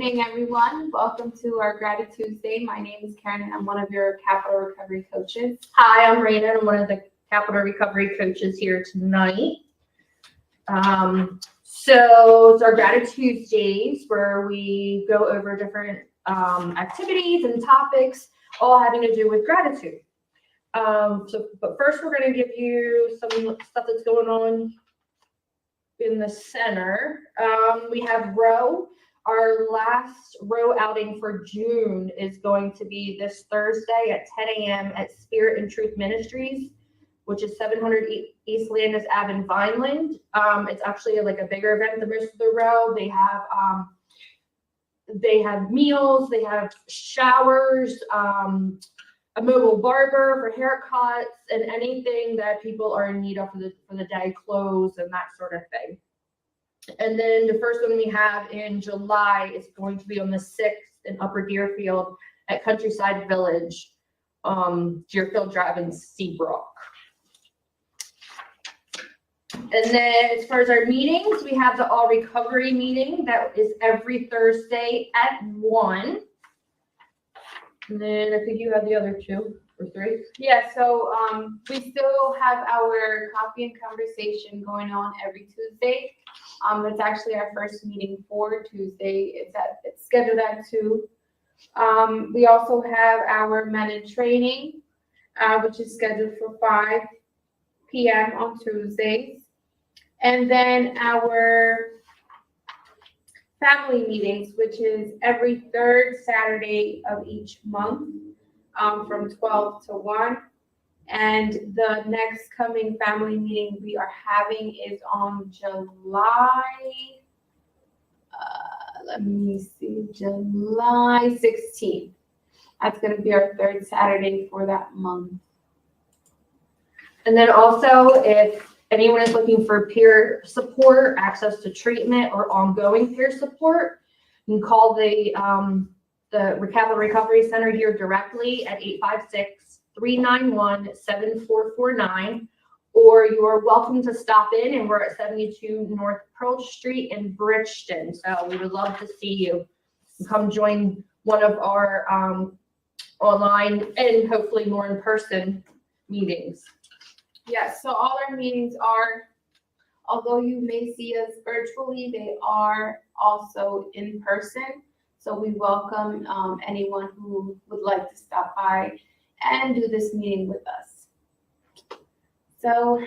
evening, everyone. Welcome to our GratiTuesday. My name is Karen, and I'm one of your capital recovery coaches. Hi, I'm Raina. I'm one of the capital recovery coaches here tonight. So it's our GratiTuesdays where we go over different activities and topics, all having to do with gratitude. But first, we're going to give you some stuff that's going on in the center. We have row. Our last row outing for June is going to be this Thursday at 10 a.m. at Spirit and Truth Ministries, which is 700 East Landis Ave in Vineland. It's actually like a bigger event than the rest of the row. They have meals, they have showers, a mobile barber for haircuts, and anything that people are in need of for the day, clothes and that sort of thing. And then the first one we have in July is going to be on the 6th in Upper Deerfield at Countryside Village, Deerfield Drive in Seabrook. And then as far as our meetings, we have the All Recovery meeting that is every Thursday at 1. And then I think you have the other 2 or 3. Yeah, so we still have our coffee and conversation going on every Tuesday. It's actually our first meeting for Tuesday. It's scheduled at 2. We also have our men in training, which is scheduled for 5 p.m. on Tuesdays. And then our family meetings, which is every 3rd Saturday of each month, from 12 to 1. And the next coming family meeting we are having is on July 16th. That's going to be our 3rd Saturday for that month. And then also, if anyone is looking for peer support, access to treatment, or ongoing peer support, you can call the Capital Recovery Center here directly at 856-391-7449, or you are welcome to stop in, and we're at 72 North Pearl Street in Bridgeton. So we would love to see you. Come join one of our online and hopefully more in-person meetings. Yes, so all our meetings are, although you may see us virtually, they are also in person. So we welcome anyone who would like to stop by and do this meeting with us. So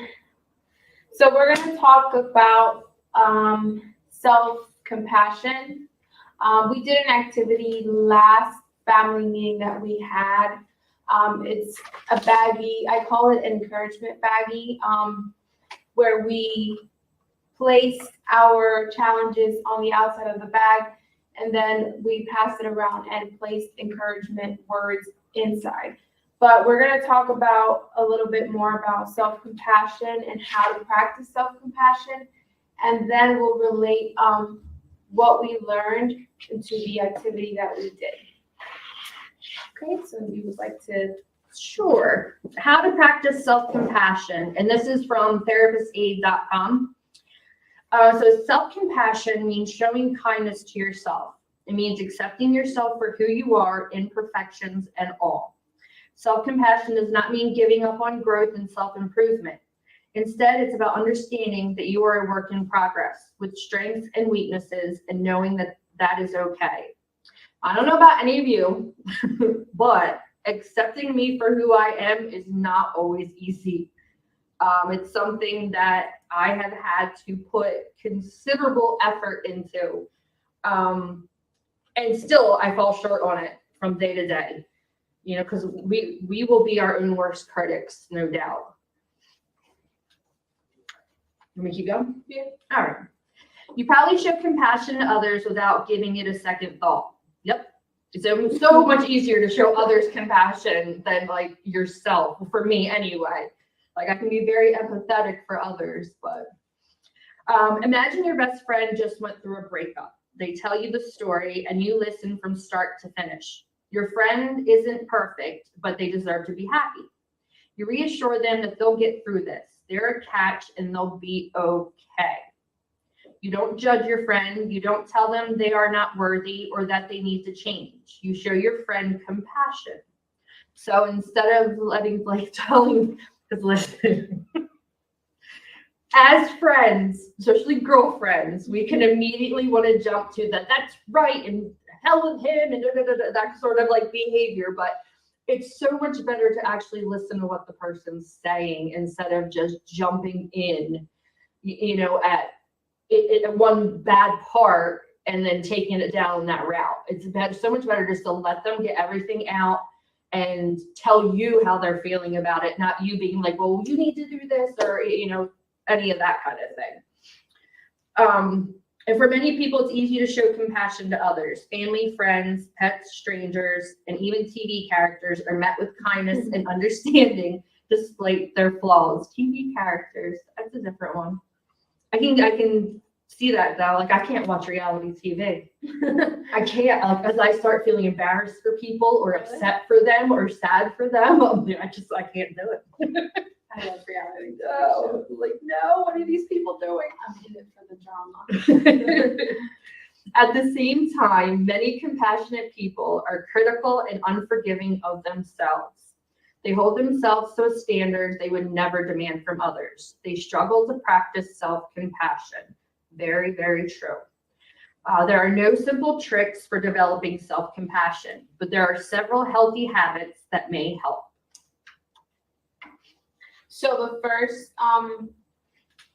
we're going to talk about self-compassion. We did an activity last family meeting that we had. It's a baggie. I call it an encouragement baggie, where we placed our challenges on the outside of the bag, and then we passed it around and placed encouragement words inside. But we're going to talk about a little bit more about self-compassion and how to practice self-compassion, and then we'll relate what we learned into the activity that we did. Okay, so you would like to, sure. How to practice self-compassion, and this is from therapistaid.com. So self-compassion means showing kindness to yourself. It means accepting yourself for who you are, imperfections and all. Self-compassion does not mean giving up on growth and self-improvement. Instead, it's about understanding that you are a work in progress with strengths and weaknesses and knowing that that is okay. I don't know about any of you, but accepting me for who I am is not always easy. It's something that I have had to put considerable effort into. And still I fall short on it from day to day, because we will be our own worst critics, no doubt. Let me keep going? Yeah. All right. You probably show compassion to others without giving it a second thought. Yep. It's so much easier to show others compassion than like yourself, for me anyway. Like I can be very empathetic for others, but imagine your best friend just went through a breakup. They tell you the story and you listen from start to finish. Your friend isn't perfect, but they deserve to be happy. You reassure them that they'll get through this. They're a catch and they'll be okay. You don't judge your friend. You don't tell them they are not worthy or that they need to change. You show your friend compassion. So instead of telling, because listen, as friends, especially girlfriends, we can immediately want to jump to that's right and hell with him and that sort of like behavior. But it's so much better to actually listen to what the person's saying instead of just jumping in, at one bad part and then taking it down that route. It's so much better just to let them get everything out and tell you how they're feeling about it, not you being like, well, you need to do this, or, any of that kind of thing. And for many people, it's easy to show compassion to others. Family, friends, pets, strangers, and even TV characters are met with kindness and understanding despite their flaws. TV characters, that's a different one. I can see that though. Like, I can't watch reality TV. I can't. As I start feeling embarrassed for people or upset for them or sad for them, I can't do it. I love reality. No, no, what are these people doing? I'm in it for the drama. At the same time, many compassionate people are critical and unforgiving of themselves. They hold themselves to a standard they would never demand from others. They struggle to practice self-compassion. Very, very true. There are no simple tricks for developing self-compassion, but there are several healthy habits that may help. So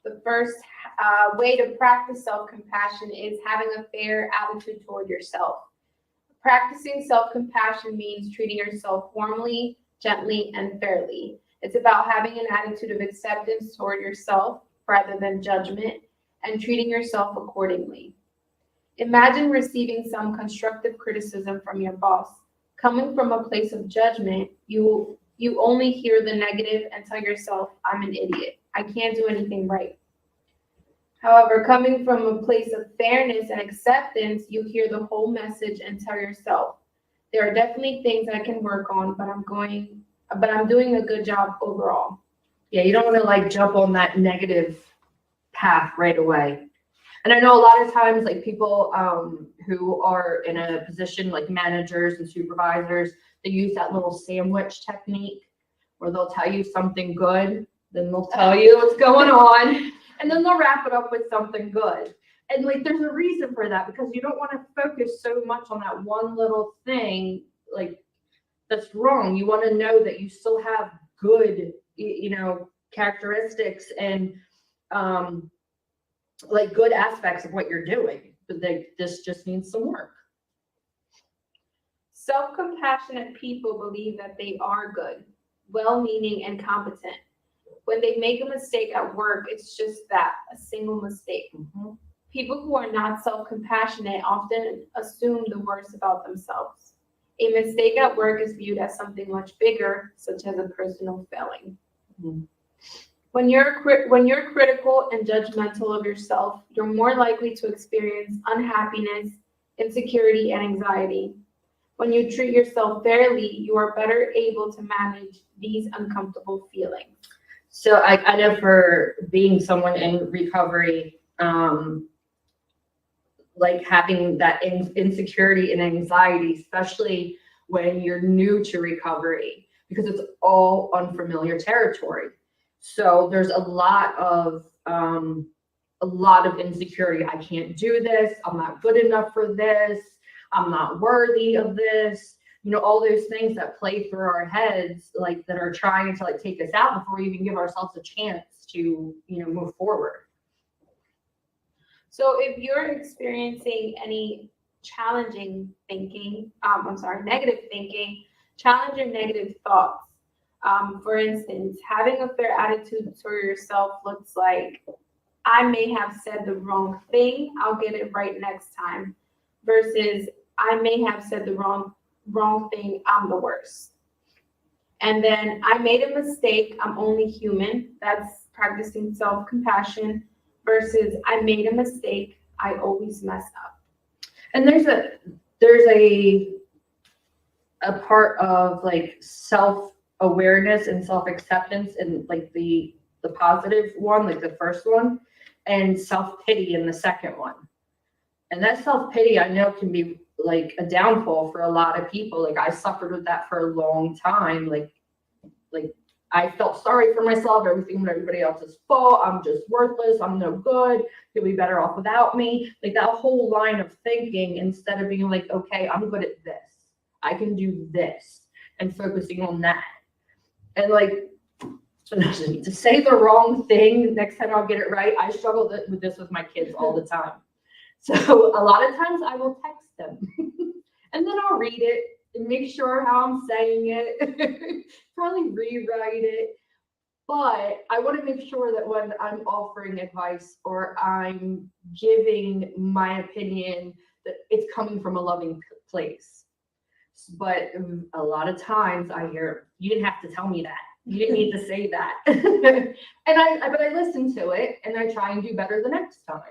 the first way to practice self-compassion is having a fair attitude toward yourself. Practicing self-compassion means treating yourself warmly, gently, and fairly. It's about having an attitude of acceptance toward yourself rather than judgment, and treating yourself accordingly. Imagine receiving some constructive criticism from your boss. Coming from a place of judgment, you only hear the negative and tell yourself, I'm an idiot. I can't do anything right. However, coming from a place of fairness and acceptance, you hear the whole message and tell yourself, there are definitely things I can work on, but I'm doing a good job overall. Yeah, you don't want to jump on that negative path right away. And I know a lot of times people who are in a position like managers and supervisors, they use that little sandwich technique where they'll tell you something good, then they'll tell you what's going on, and then they'll wrap it up with something good. And there's a reason for that, because you don't want to focus so much on that one little thing that's wrong. You want to know that you still have good, characteristics and good aspects of what you're doing, but this just needs some work. Self-compassionate people believe that they are good, well-meaning, and competent. When they make a mistake at work, it's just that, a single mistake. Mm-hmm. People who are not self-compassionate often assume the worst about themselves. A mistake at work is viewed as something much bigger, such as a personal failing. Mm-hmm. When you're critical and judgmental of yourself, you're more likely to experience unhappiness, insecurity, and anxiety. When you treat yourself fairly, you are better able to manage these uncomfortable feelings. So I know for being someone in recovery, having that insecurity and anxiety, especially when you're new to recovery, because it's all unfamiliar territory. So there's a lot of insecurity. I can't do this. I'm not good enough for this. I'm not worthy of this. All those things that play through our heads, that are trying to take us out before we even give ourselves a chance to, move forward. So if you're experiencing any negative thinking, challenge your negative thoughts. For instance, having a fair attitude toward yourself looks like, I may have said the wrong thing, I'll get it right next time, versus I may have said the wrong thing, I'm the worst. And then I made a mistake, I'm only human. That's practicing self-compassion, versus I made a mistake, I always mess up. And there's a part of self-awareness and self-acceptance, and the positive one, the first one, and self-pity in the second one. And that self-pity, I know, can be like a downfall for a lot of people. Like, I suffered with that for a long time. Like I felt sorry for myself. Everything was everybody else's fault. I'm just worthless. I'm no good. You'll be better off without me. Like, that whole line of thinking, instead of being like, okay, I'm good at this. I can do this, and focusing on that. And like, to say the wrong thing, next time I'll get it right. I struggle with this with my kids all the time. So a lot of times I will text them and then I'll read it and make sure how I'm saying it, probably rewrite it. But I want to make sure that when I'm offering advice or I'm giving my opinion, that it's coming from a loving place. But a lot of times I hear, you didn't have to tell me that. You didn't need to say that. But I listen to it and I try and do better the next time.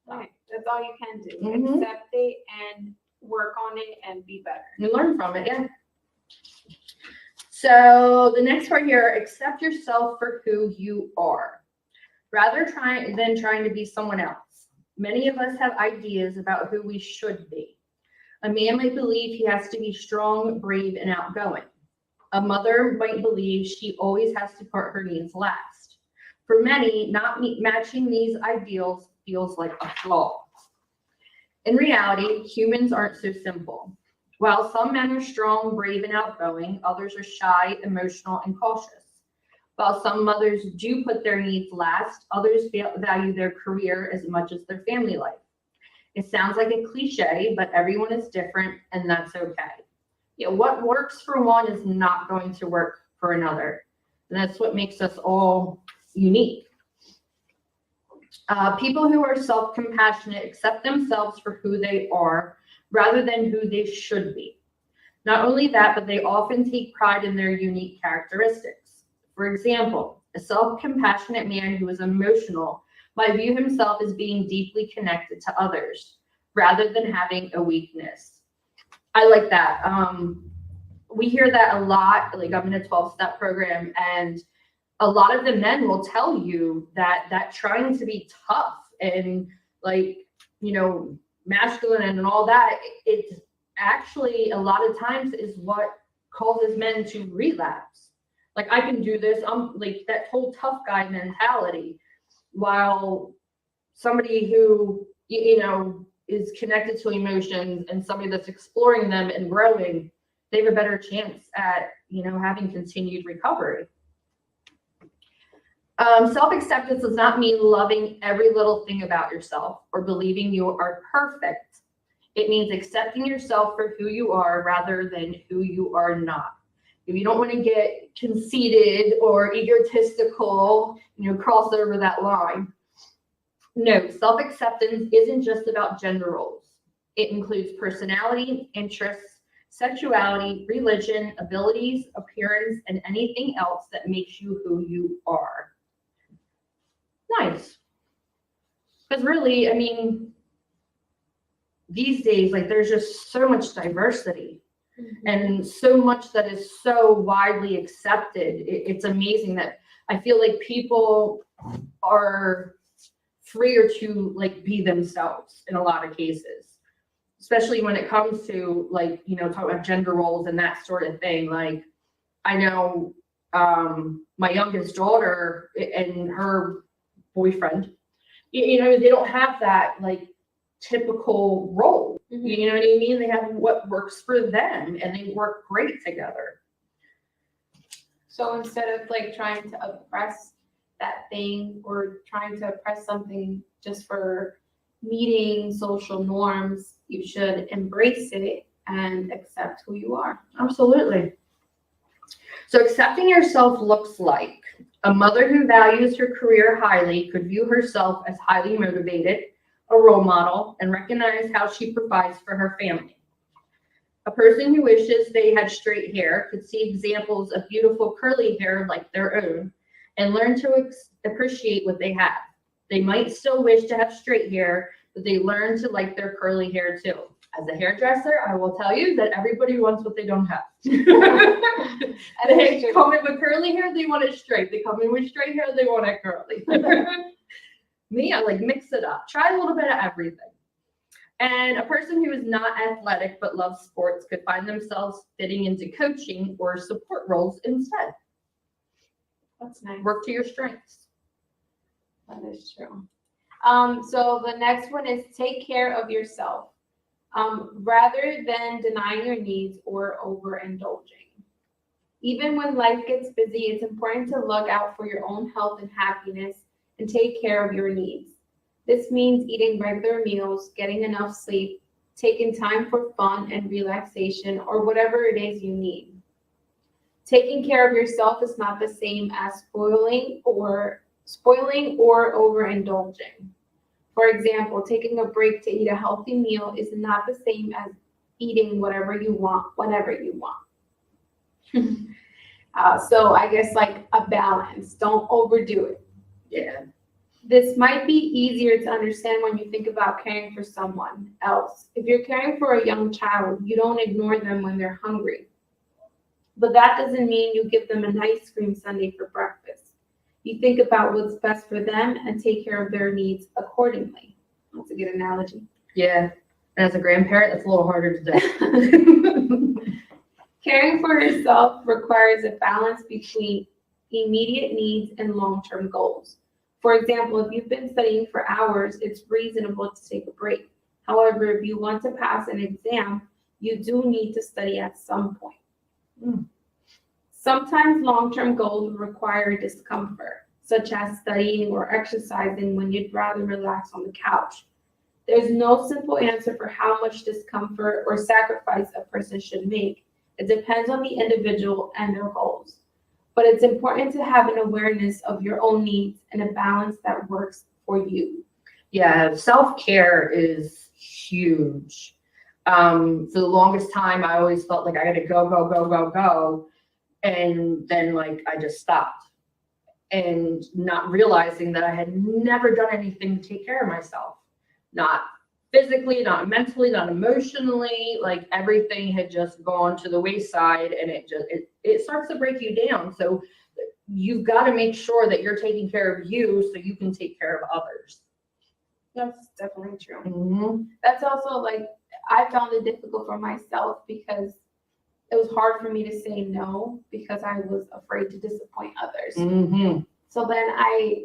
Right. That's all you can do. Mhm. Accept it and work on it and be better. You learn from it, yeah. So the next part here, accept yourself for who you are, rather than trying to be someone else. Many of us have ideas about who we should be. A man might believe he has to be strong, brave, and outgoing. A mother might believe she always has to put her needs last. For many, not matching these ideals feels like a flaw. In reality, humans aren't so simple. While some men are strong, brave, and outgoing, others are shy, emotional, and cautious. While some mothers do put their needs last, others value their career as much as their family life. It sounds like a cliche, but everyone is different, and that's okay. What works for one is not going to work for another. And that's what makes us all unique. People who are self-compassionate accept themselves for who they are rather than who they should be. Not only that, but they often take pride in their unique characteristics. For example, a self-compassionate man who is emotional might view himself as being deeply connected to others rather than having a weakness. I like that. We hear that a lot. Like, I'm in a 12-step program, and a lot of the men will tell you that trying to be tough and masculine and all that, it's actually a lot of times is what causes men to relapse. Like, I can do this. I'm like that whole tough guy mentality, while somebody who, is connected to emotions and somebody that's exploring them and growing, they have a better chance at, having continued recovery. Self-acceptance does not mean loving every little thing about yourself or believing you are perfect. It means accepting yourself for who you are rather than who you are not. If you don't want to get conceited or egotistical, cross over that line. No, self-acceptance isn't just about gender roles. It includes personality, interests, sexuality, religion, abilities, appearance, and anything else that makes you who you are. Nice. Because really, these days, there's just so much diversity. Mm-hmm. And so much that is so widely accepted. It's amazing that I feel like people are freer to be themselves in a lot of cases, especially when it comes to talk about gender roles and that sort of thing. Like, I know my youngest daughter and her boyfriend, they don't have that typical role. Mm-hmm. You know what I mean? They have what works for them and they work great together. So instead of trying to oppress that thing or trying to oppress something just for meeting social norms, you should embrace it and accept who you are. Absolutely. So accepting yourself looks like a mother who values her career highly could view herself as highly motivated, a role model, and recognize how she provides for her family. A person who wishes they had straight hair could see examples of beautiful curly hair like their own and learn to appreciate what they have. They might still wish to have straight hair, but they learn to like their curly hair too. As a hairdresser, I will tell you that everybody wants what they don't have. And they come in with curly hair, they want it straight. They come in with straight hair, they want it curly. Me, I like mix it up. Try a little bit of everything. And a person who is not athletic but loves sports could find themselves fitting into coaching or support roles instead. That's nice. Work to your strengths. That is true. So the next one is take care of yourself. Rather than denying your needs or overindulging. Even when life gets busy, it's important to look out for your own health and happiness and take care of your needs. This means eating regular meals, getting enough sleep, taking time for fun and relaxation, or whatever it is you need. Taking care of yourself is not the same as spoiling or overindulging. For example, taking a break to eat a healthy meal is not the same as eating whatever you want, whenever you want. So I guess like a balance. Don't overdo it. Yeah. This might be easier to understand when you think about caring for someone else. If you're caring for a young child, you don't ignore them when they're hungry. But that doesn't mean you give them an ice cream sundae for breakfast. You think about what's best for them and take care of their needs accordingly. That's a good analogy. Yeah. And as a grandparent, it's a little harder to do. Caring for yourself requires a balance between immediate needs and long-term goals. For example, if you've been studying for hours, it's reasonable to take a break. However, if you want to pass an exam, you do need to study at some point. Sometimes long-term goals require discomfort, such as studying or exercising when you'd rather relax on the couch. There's no simple answer for how much discomfort or sacrifice a person should make. It depends on the individual and their goals. But it's important to have an awareness of your own needs and a balance that works for you. Yeah, self-care is huge. For the longest time, I always felt like I had to go. And then like I just stopped and not realizing that I had never done anything to take care of myself. Not physically, not mentally, not emotionally, like everything had just gone to the wayside, and it starts to break you down. So you've got to make sure that you're taking care of you so you can take care of others. That's definitely true. Mm-hmm. That's also like, I found it difficult for myself because it was hard for me to say no because I was afraid to disappoint others. Mm-hmm. So then I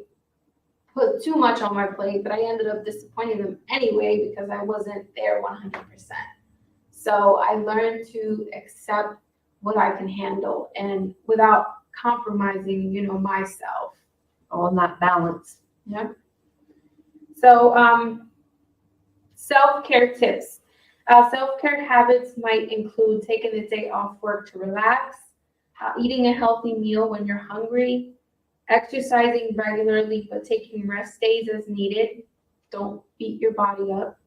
put too much on my plate, but I ended up disappointing them anyway because I wasn't there 100%. So I learned to accept what I can handle and without compromising, myself. On that balance. Yeah. So self-care tips. Self-care habits might include taking the day off work to relax, eating a healthy meal when you're hungry, exercising regularly but taking rest days as needed. Don't beat your body up.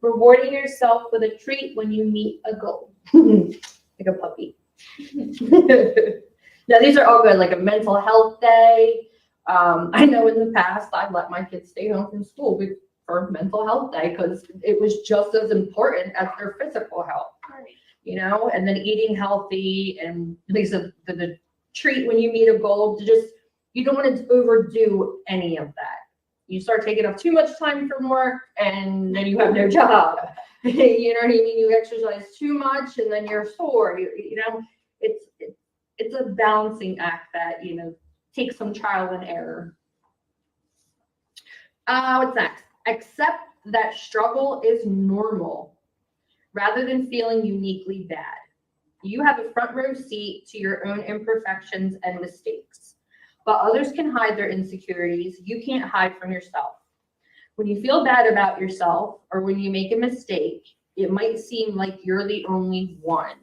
Rewarding yourself with a treat when you meet a goal. Like a puppy. Now, these are all good, like a mental health day. I know in the past I've let my kids stay home from school for mental health day because it was just as important as their physical health. Right. And then eating healthy and at least the treat when you meet a goal to just, you don't want to overdo any of that. You start taking up too much time from work and then you have no job. You know what I mean? You exercise too much and then you're sore. It's a balancing act that, takes some trial and error. What's next? Accept that struggle is normal rather than feeling uniquely bad. You have a front row seat to your own imperfections and mistakes. But others can hide their insecurities. You can't hide from yourself. When you feel bad about yourself or when you make a mistake, it might seem like you're the only one.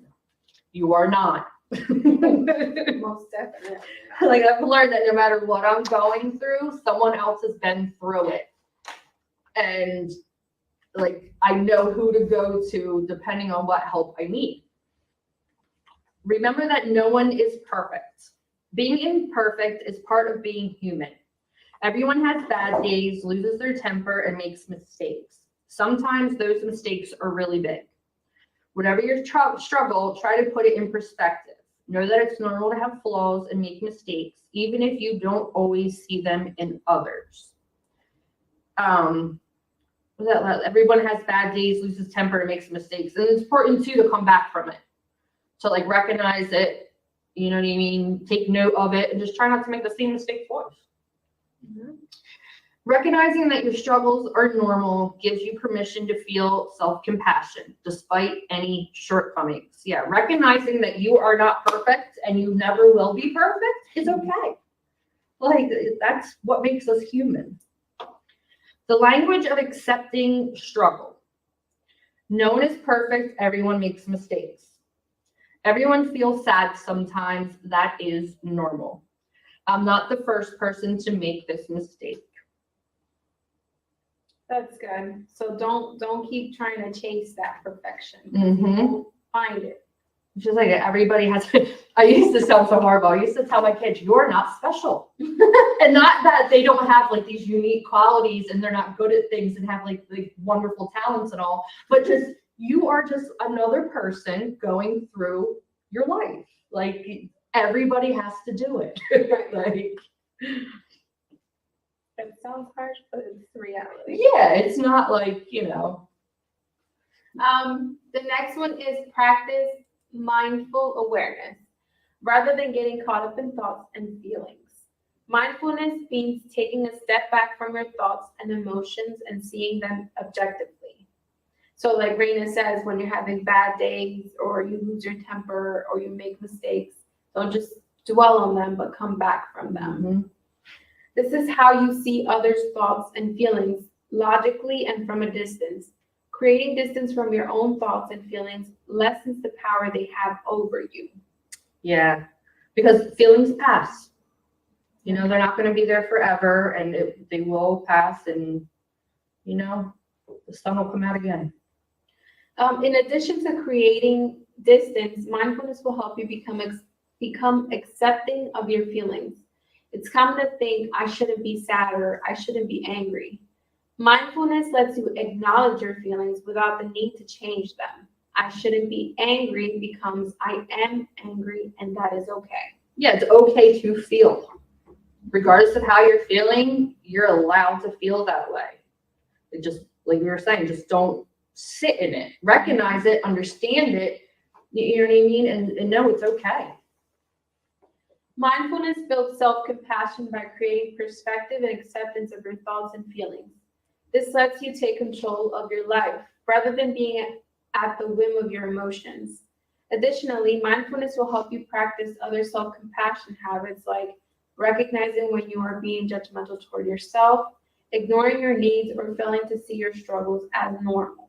You are not. Most definitely. Like I've learned that no matter what I'm going through, someone else has been through it. And like I know who to go to depending on what help I need. Remember that no one is perfect. Being imperfect is part of being human. Everyone has bad days, loses their temper, and makes mistakes. Sometimes those mistakes are really big. Whatever your struggle, try to put it in perspective. Know that it's normal to have flaws and make mistakes, even if you don't always see them in others. everyone has bad days, loses temper, and makes mistakes. And it's important too to come back from it. So like recognize it, you know what I mean? Take note of it and just try not to make the same mistake twice. Mm-hmm. Recognizing that your struggles are normal gives you permission to feel self-compassion despite any shortcomings. Yeah, recognizing that you are not perfect and you never will be perfect is okay. Like, that's what makes us human. The language of accepting struggle. No one is perfect. Everyone makes mistakes. Everyone feels sad sometimes. That is normal. I'm not the first person to make this mistake. That's good. So don't keep trying to chase that perfection. Mm-hmm. You won't find it. It's just like everybody has. I used to sound so horrible. I used to tell my kids, "You're not special," and not that they don't have like these unique qualities and they're not good at things and have like wonderful talents and all, but just you are just another person going through your life. Like everybody has to do it. Like. It sounds harsh, but it's reality. Yeah, it's not like, you know. The next one is practice mindful awareness rather than getting caught up in thoughts and feelings. Mindfulness means taking a step back from your thoughts and emotions and seeing them objectively. So like Raina says, when you're having bad days or you lose your temper or you make mistakes, don't just dwell on them, but come back from them. Mm-hmm. This is how you see others' thoughts and feelings logically and from a distance. Creating distance from your own thoughts and feelings lessens the power they have over you. Yeah, because feelings pass. You know, they're not going to be there forever, and they will pass, and, you know, the sun will come out again. In addition to creating distance, mindfulness will help you become accepting of your feelings. It's common to think, I shouldn't be sad or I shouldn't be angry. Mindfulness lets you acknowledge your feelings without the need to change them. I shouldn't be angry becomes I am angry, and that is okay. Yeah, it's okay to feel. Regardless of how you're feeling, you're allowed to feel that way. It just, like we were saying, just don't sit in it. Recognize it, understand it, you know what I mean? And know it's okay. Mindfulness builds self-compassion by creating perspective and acceptance of your thoughts and feelings. This lets you take control of your life rather than being at the whim of your emotions. Additionally, mindfulness will help you practice other self-compassion habits like recognizing when you are being judgmental toward yourself, ignoring your needs, or failing to see your struggles as normal.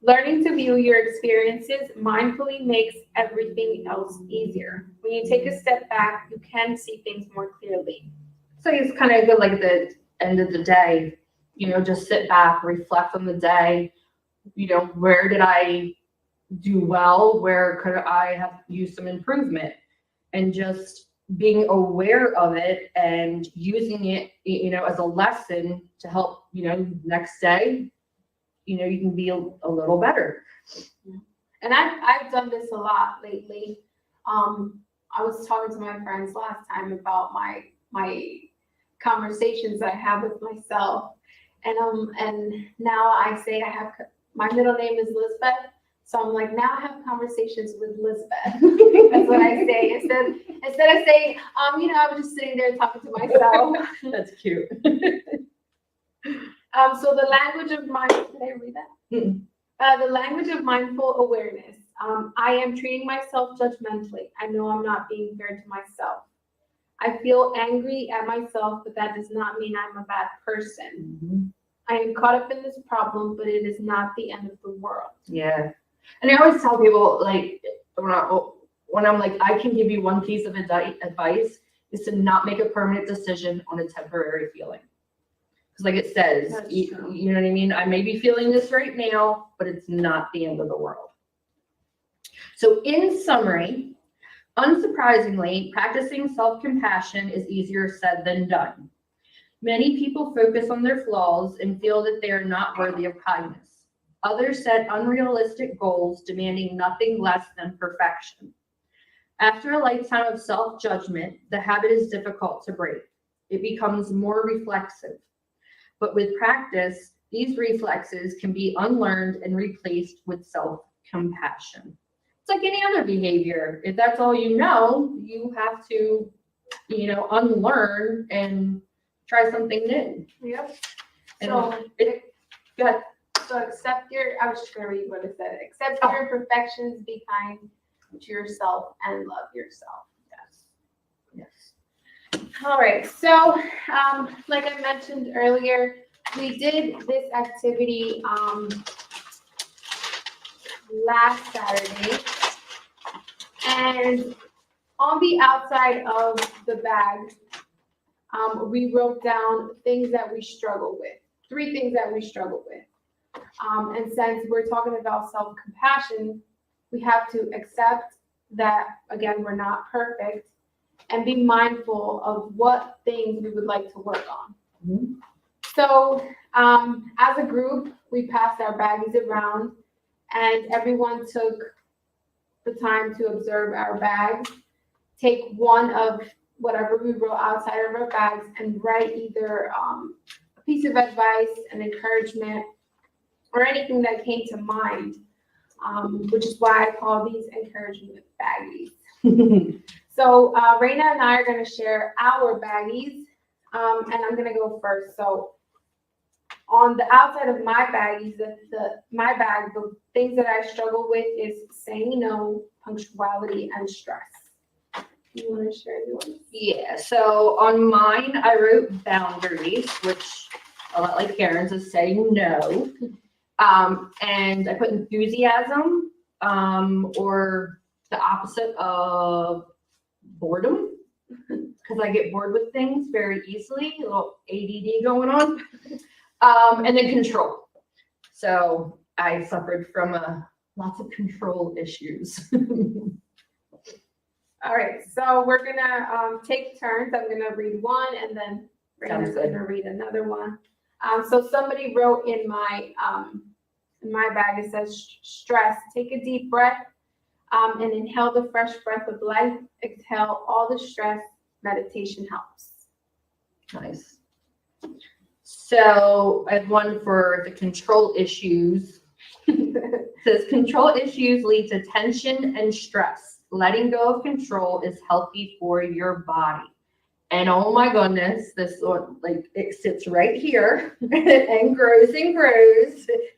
Learning to view your experiences mindfully makes everything else easier. When you take a step back, you can see things more clearly. So it's kind of good, like at the end of the day, you know, just sit back, reflect on the day, you know, where did I do well? Where could I have used some improvement? And just being aware of it and using it, you know, as a lesson to help, you know, next day, you know, you can be a little better. And I've done this a lot lately. I was talking to my friends last time about my conversations I have with myself, and now I say my middle name is Lisbeth, so I'm like, now I have conversations with Lisbeth. That's what I say instead of saying, you know, I'm just sitting there talking to myself. That's cute. So the language of did I read that? The language of mindful awareness. I am treating myself judgmentally. I know I'm not being fair to myself. I feel angry at myself, but that does not mean I'm a bad person. Mm-hmm. I am caught up in this problem, but it is not the end of the world. Yeah. And I always tell people, like, when I'm like, I can give you one piece of advice, is to not make a permanent decision on a temporary feeling. Because like it says, you know what I mean? I may be feeling this right now, but it's not the end of the world. So in summary, unsurprisingly, practicing self-compassion is easier said than done. Many people focus on their flaws and feel that they are not worthy of kindness. Others set unrealistic goals demanding nothing less than perfection. After a lifetime of self-judgment, the habit is difficult to break. It becomes more reflexive. But with practice, these reflexes can be unlearned and replaced with self-compassion. It's like any other behavior. If that's all you know, you have to, unlearn and try something new. Yep. And So, go ahead. So I was just gonna read what it said. Accept your imperfections, be kind to yourself, and love yourself. Yes. All right, so like I mentioned earlier, we did this activity last Saturday, and on the outside of the bag, we wrote down things that we struggle with, 3 things that we struggle with. And since we're talking about self-compassion, we have to accept that, again, we're not perfect, and be mindful of what things we would like to work on. Mm-hmm. So as a group, we passed our baggies around, and everyone took the time to observe our bags, take one of whatever we wrote outside of our bags, and write either a piece of advice, an encouragement, or anything that came to mind, which is why I call these encouragement baggies. So Raina and I are going to share our baggies, and I'm going to go first. So on the outside of my baggies, my bag, the things that I struggle with is saying no, punctuality, and stress. You want to share yours? Yeah, so on mine, I wrote boundaries, which a lot like Karen's is saying no. And I put enthusiasm, or the opposite of boredom, because I get bored with things very easily, a little ADD going on. And then control. So I suffered from lots of control issues. All right, so we're gonna take turns. I'm gonna read one, and then Raina's gonna read another one. So somebody wrote in my bag, it says stress. Take a deep breath and inhale the fresh breath of life. Exhale all the stress. Meditation helps. Nice. So I have one for the control issues. It says control issues lead to tension and stress. Letting go of control is healthy for your body. And oh my goodness, this one, it sits right here and grows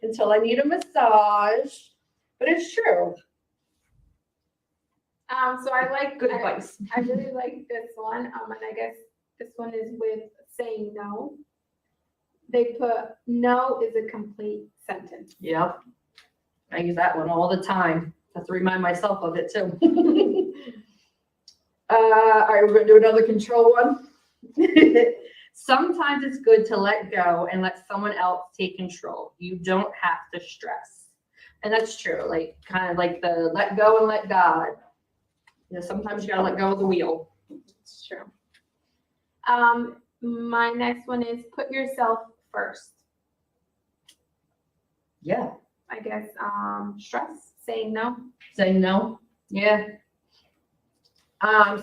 until I need a massage. But it's true. So I like Good advice. I really like this one. And I guess this one is with saying no. They put no is a complete sentence. Yep. I use that one all the time. I have to remind myself of it too. All right, we're going to do another control one. Sometimes it's good to let go and let someone else take control. You don't have to stress. And that's true. Kind of like the let go and let God. Sometimes you got to let go of the wheel. It's true. My next one is put yourself first. Yeah. I guess stress, saying no. Saying no. Yeah.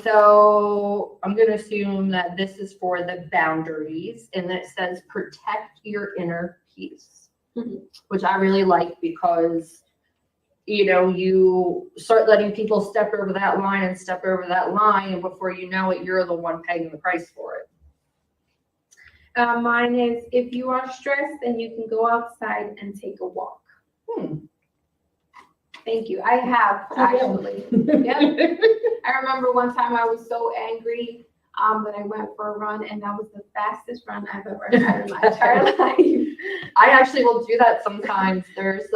So I'm going to assume that this is for the boundaries, and it says protect your inner peace, which I really like because, you start letting people step over that line, and before you know it, you're the one paying the price for it. Mine is if you are stressed, then you can go outside and take a walk. Thank you. I have actually. Yep. I remember one time I was so angry that I went for a run, and that was the fastest run I've ever had in my entire life. I actually will do that sometimes. There's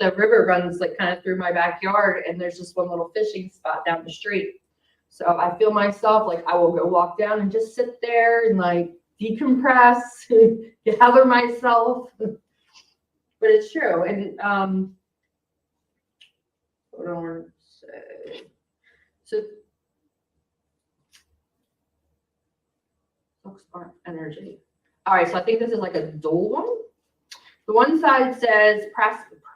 the river runs kind of through my backyard, and there's just one little fishing spot down the street. So I feel myself I will go walk down and just sit there and decompress, gather myself. But it's true. And what do I want to say? So energy. All right, so I think this is a dual one. The one side says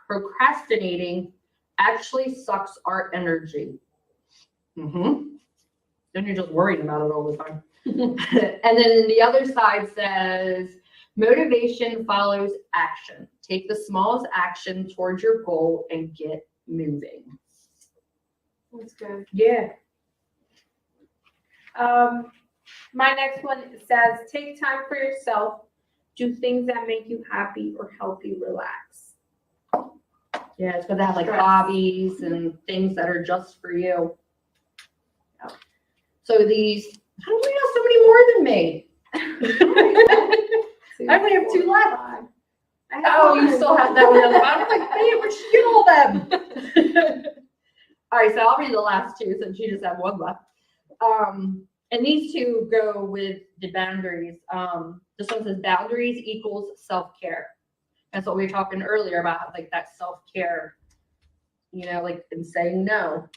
procrastinating actually sucks our energy. Then you're just worried about it all the time. And then the other side says Motivation follows action. Take the smallest action towards your goal and get moving. That's good. Yeah. My next one says, take time for yourself. Do things that make you happy or help you relax. Yeah, it's good to have like Stress. hobbies and things that are just for you. So these, how do you have so many more than me? I only have 2 left. Oh, you still have that one on the bottom. I'm like, man, where'd she get all them? All right, so I'll read the last 2 since you just have 1 left. And these 2 go with the boundaries. This one says boundaries equals self-care. That's what we were talking earlier about, like that self-care, like in saying no.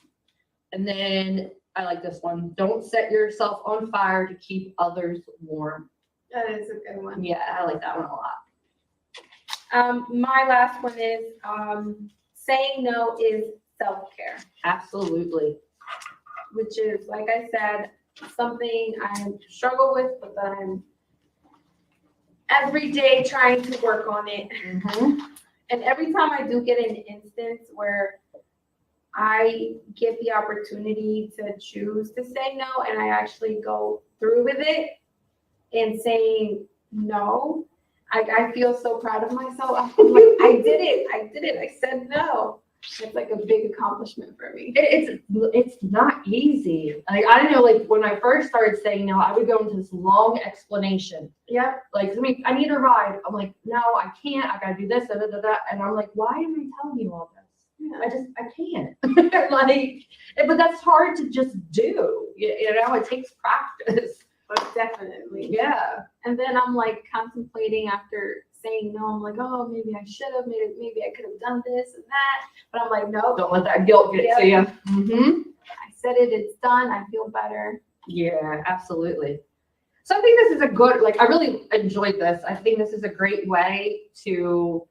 And then I like this one. Don't set yourself on fire to keep others warm. That is a good one. Yeah, I like that one a lot. My last one is saying no is self-care. Absolutely. Which is, like I said, something I struggle with, but that I'm every day trying to work on it. Mm-hmm. And every time I do get an instance where I get the opportunity to choose to say no, and I actually go through with it and saying no, I feel so proud of myself. I'm like, I did it. I said no. It's like a big accomplishment for me. It's not easy. Like, I don't know, like when I first started saying no, I would go into this long explanation. Yeah. Like, I need a ride. I'm like, no, I can't. I gotta do this, da, da, da, da. And I'm like, why am I telling you all this? Yeah. I can't. Like, but that's hard to just do. It takes practice. But definitely. Yeah. And then I'm like contemplating after saying no. I'm like, oh, maybe I should have. Maybe I could have done this and that. But I'm like, no. Don't let that guilt get to you. Mm-hmm. I said it. It's done. I feel better. Yeah, absolutely. So I think this is a good, like, I really enjoyed this. I think this is a great way to,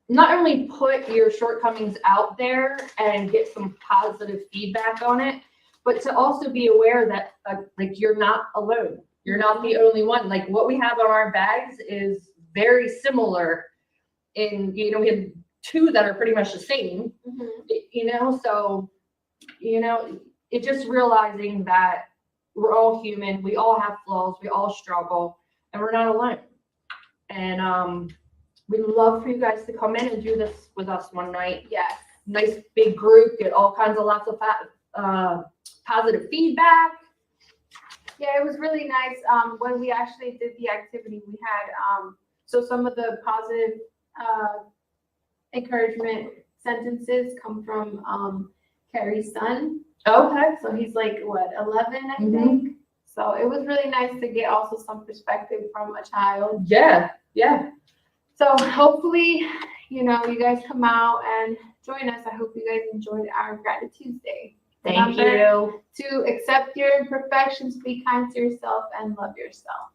not only put your shortcomings out there and get some positive feedback on it, but to also be aware that, like, you're not alone. You're not the only one. Like, what we have on our bags is very similar in, we have 2 that are pretty much the same, so, it's just realizing that we're all human. We all have flaws. We all struggle, and we're not alone. And we'd love for you guys to come in and do this with us one night. Yes. Nice big group, get all kinds of lots of positive feedback. Yeah, it was really nice. When we actually did the activity, we had so some of the positive encouragement sentences come from Carrie's son. Okay. So he's like, what, 11, I think? So it was really nice to get also some perspective from a child. Yeah, yeah. So hopefully, you guys come out and join us. I hope you guys enjoyed our GratiTuesday. Thank you. To accept your imperfections, be kind to yourself, and love yourself.